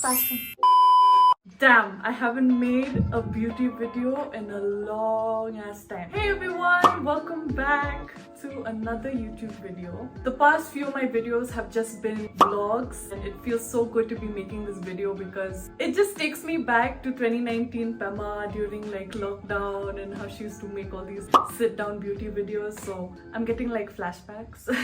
fashion. Damn, I haven't made a beauty video in a long ass time. Hey everyone, welcome back to another YouTube video. The past few of my videos have just been vlogs and it feels so good to be making this video because it just takes me back to 2019 Pema during like lockdown and how she used to make all these sit down beauty videos. So I'm getting like flashbacks.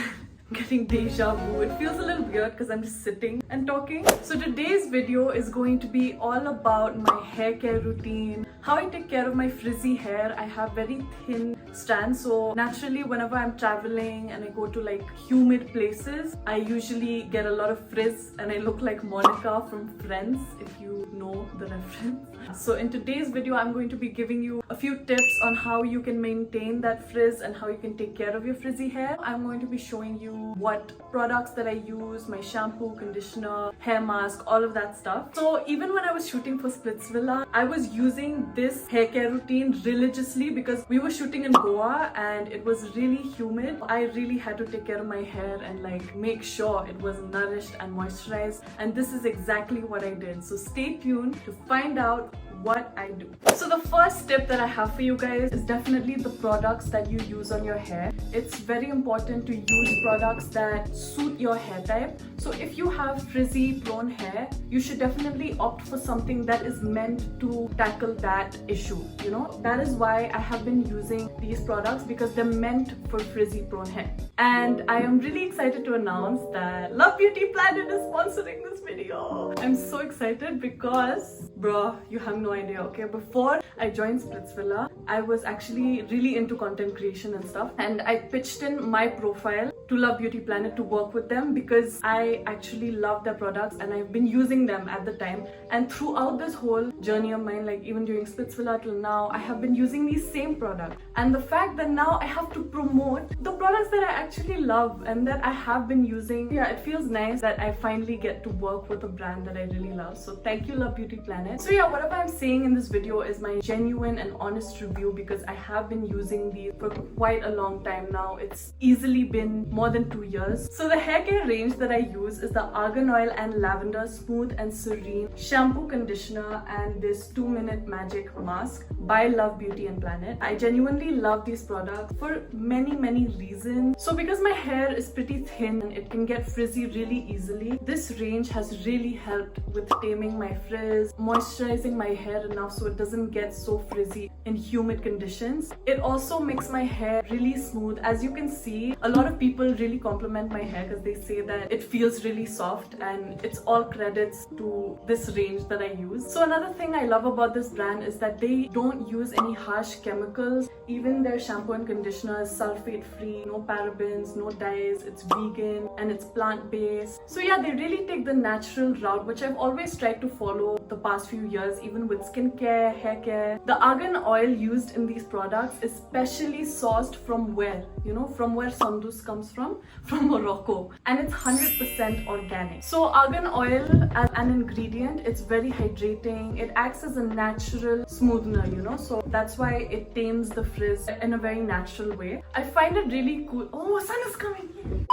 Getting deja vu. It feels a little weird because I'm just sitting and talking. So today's video is going to be all about my hair care routine, how I take care of my frizzy hair. I have very thin strands, so naturally whenever I'm traveling and I go to like humid places, I usually get a lot of frizz and I look like Monica from Friends, if you know the reference. So in today's video, I'm going to be giving you a few tips on how you can maintain that frizz and how you can take care of your frizzy hair. I'm going to be showing you what products that I use, my shampoo, conditioner, hair mask, all of that stuff. So even when I was shooting for Splitsvilla, I was using this hair care routine religiously because we were shooting in Goa and it was really humid. I really had to take care of my hair and like make sure it was nourished and moisturized, and this is exactly what I did. So stay tuned to find out what I do. So the first tip that I have for you guys is definitely the products that you use on your hair. It's very important to use products that suit your hair type. So if you have frizzy prone hair, you should definitely opt for something that is meant to tackle that issue, you know. That is why I have been using these products, because they're meant for frizzy prone hair. And I am really excited to announce that Love Beauty Planet is sponsoring this video. I'm so excited because, bro, you have no idea, okay? Before I joined Splitsvilla, I was actually really into content creation and stuff, and I pitched in my profile to Love Beauty Planet to work with them because I actually love their products and I've been using them at the time. And throughout this whole journey of mine, like even during Splitsvilla till now, I have been using these same products. And the fact that now I have to promote the products that I actually love and that I have been using, yeah, it feels nice that I finally get to work with a brand that I really love. So thank you, Love Beauty Planet. So yeah, whatever I'm saying in this video is my genuine and honest review because I have been using these for quite a long time now. It's easily been more than 2 years. So the hair care range that I use is the Argan Oil and Lavender Smooth and Serene Shampoo, Conditioner and this 2-minute Magic Mask by Love Beauty and Planet. I genuinely love these products for many reasons. So because my hair is pretty thin and it can get frizzy really easily, this range has really helped with taming my frizz, moisturizing my hair enough so it doesn't get so frizzy in humid conditions. It also makes my hair really smooth. As you can see, a lot of people really compliment my hair because they say that it feels really soft, and it's all credits to this range that I use. So another thing I love about this brand is that they don't use any harsh chemicals. Even their shampoo and conditioner is sulfate free, no parabens, no dyes, it's vegan and it's plant-based. So yeah, they really take the natural route, which I've always tried to follow the past few years, even with skincare, hair care. The argan oil used in these products is specially sourced from where? You know, from where Sandus comes from Morocco, and it's 100% organic. So argan oil as an ingredient, it's very hydrating. It acts as a natural smoother, you know, so that's why it tames the frizz in a very natural way. I find it really cool. Oh, sun is coming.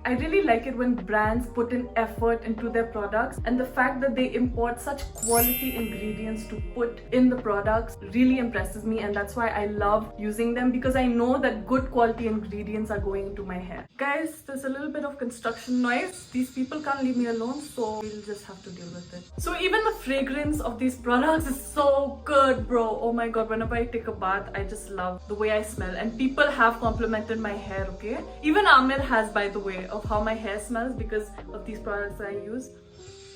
I really like it when brands put in effort into their products, and the fact that they import such quality ingredients to put in the products really impresses me, and that's why I love using them, because I know that good quality ingredients are going into my hair. Guys, there's a little bit of construction noise. These people can't leave me alone, so we'll just have to deal with it. So even the fragrance of these products is so good, bro. Oh my god, whenever I take a bath, I just love the way I smell, and people have complimented my hair, okay? Even Amir has, by the way, of how my hair smells because of these products that I use.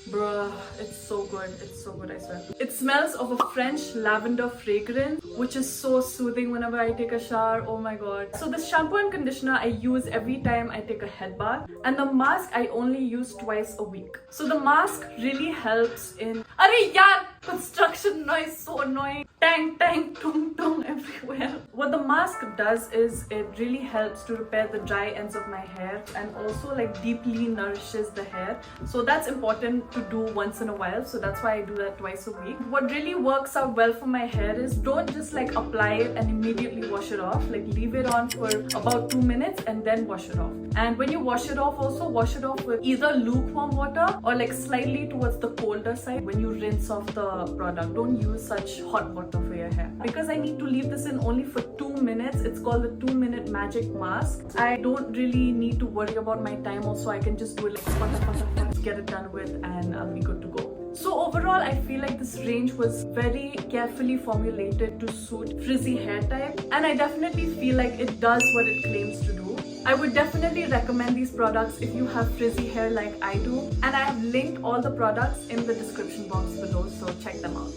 Bruh, it's so good. It's so good, I swear. It smells of a French lavender fragrance, which is so soothing whenever I take a shower. Oh my god. So this shampoo and conditioner I use every time I take a head bath, and the mask I only use twice a week. So the mask really helps in... Arey yaar! Construction noise, so annoying. tang tang tung tung everywhere. What the mask does is it really helps to repair the dry ends of my hair and also like deeply nourishes the hair. So that's important to do once in a while. So that's why I do that twice a week. What really works out well for my hair is don't just like apply it and immediately wash it off. Like leave it on for about 2 minutes and then wash it off. And when you wash it off, also wash it off with either lukewarm water or like slightly towards the colder side when you rinse off the product. Don't use such hot water for your hair. Because I need to leave this in only for 2 minutes, it's called the 2-minute magic mask. I don't really need to worry about my time also. I can just do it like get it done with and I'll be good to go. So overall, I feel like this range was very carefully formulated to suit frizzy hair type, and I definitely feel like it does what it claims to do. I would definitely recommend these products if you have frizzy hair like I do, and I have linked all the products in the description box below, so check them out.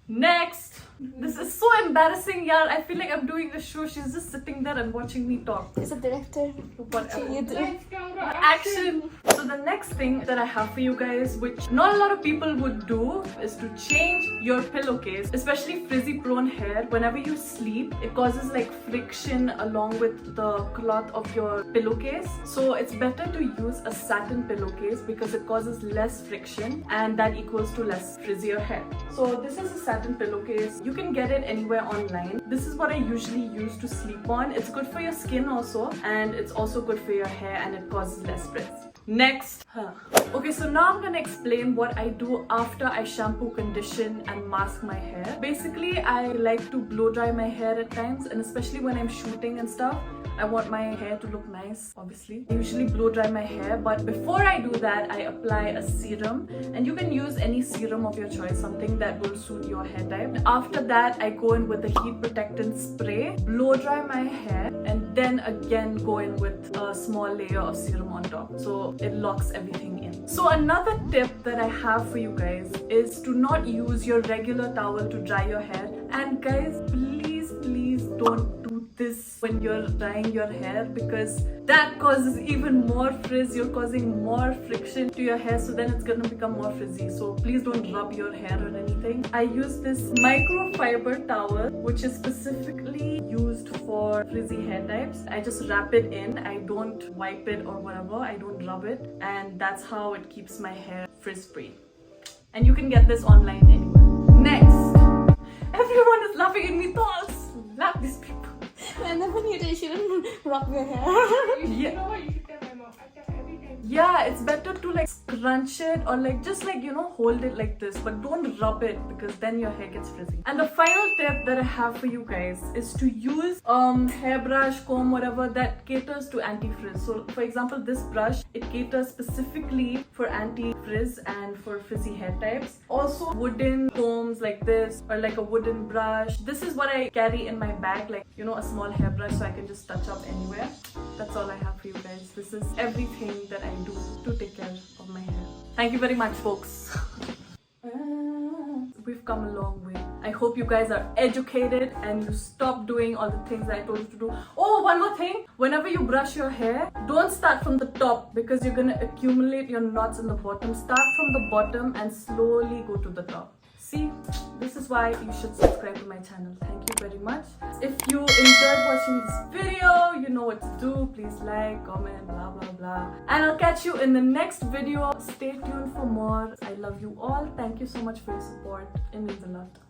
Next! This is so embarrassing, yaar. I feel like I'm doing a show. She's just sitting there and watching me talk. It's a director. Whatever. Action! So the next thing that I have for you guys, which not a lot of people would do, is to change your pillowcase, especially frizzy prone hair. Whenever you sleep, it causes like friction along with the cloth of your pillowcase. So it's better to use a satin pillowcase because it causes less friction and that equals to less frizzier hair. So this is a satin pillowcase. You can get it anywhere online. This is what I usually use to sleep on. It's good for your skin also, and it's also good for your hair, and it causes less frizz. Next. Okay, so now I'm gonna explain what I do after I shampoo, condition and mask my hair. Basically, I like to blow dry my hair at times, and especially when I'm shooting and stuff, I want my hair to look nice, obviously. I usually blow dry my hair, but before I do that, I apply a serum, and you can use any serum of your choice, something that will suit your hair type. After that, I go in with a heat protectant spray, blow dry my hair, and then again go in with a small layer of serum on top, so it locks everything in. So another tip that I have for you guys is to not use your regular towel to dry your hair. And guys, please don't do this when you're drying your hair, because that causes even more frizz. You're causing more friction to your hair, so then it's gonna become more frizzy. So please don't rub your hair or anything. I use this microfiber towel, which is specifically used for frizzy hair types. I just wrap it in. I don't wipe it or whatever. I don't rub it, and that's how it keeps my hair frizz free. And you can get this online anywhere. Next, everyone is laughing at me. Thoughts. Laugh these people. And then when you shouldn't rub your hair. You know what? You should tell my mom. I tell every time. Yeah, it's better to like scrunch it or like just like, you know, hold it like this, but don't rub it because then your hair gets frizzy. And the final tip that I have for you guys is to use hairbrush, comb, whatever that caters to anti-frizz. So for example, this brush, it caters specifically for anti-frizz and for frizzy hair types. Also wooden combs like this or like a wooden brush. This is what I carry in my bag, like, you know, a small hairbrush so I can just touch up anywhere. That's all I have for you guys. This is everything that I do to take care of my hair. Thank you very much, folks. We've come a long way. I hope you guys are educated and you stop doing all the things I told you to do. Oh, one more thing. Whenever you brush your hair, don't start from the top because you're gonna accumulate your knots in the bottom. Start from the bottom and slowly go to the top. See, this is why you should subscribe to my channel. Thank you very much. If you enjoyed watching this video, you know what to do. Please like, comment, blah blah blah. And I'll catch you in the next video. Stay tuned for more. I love you all. Thank you so much for your support. It means a lot.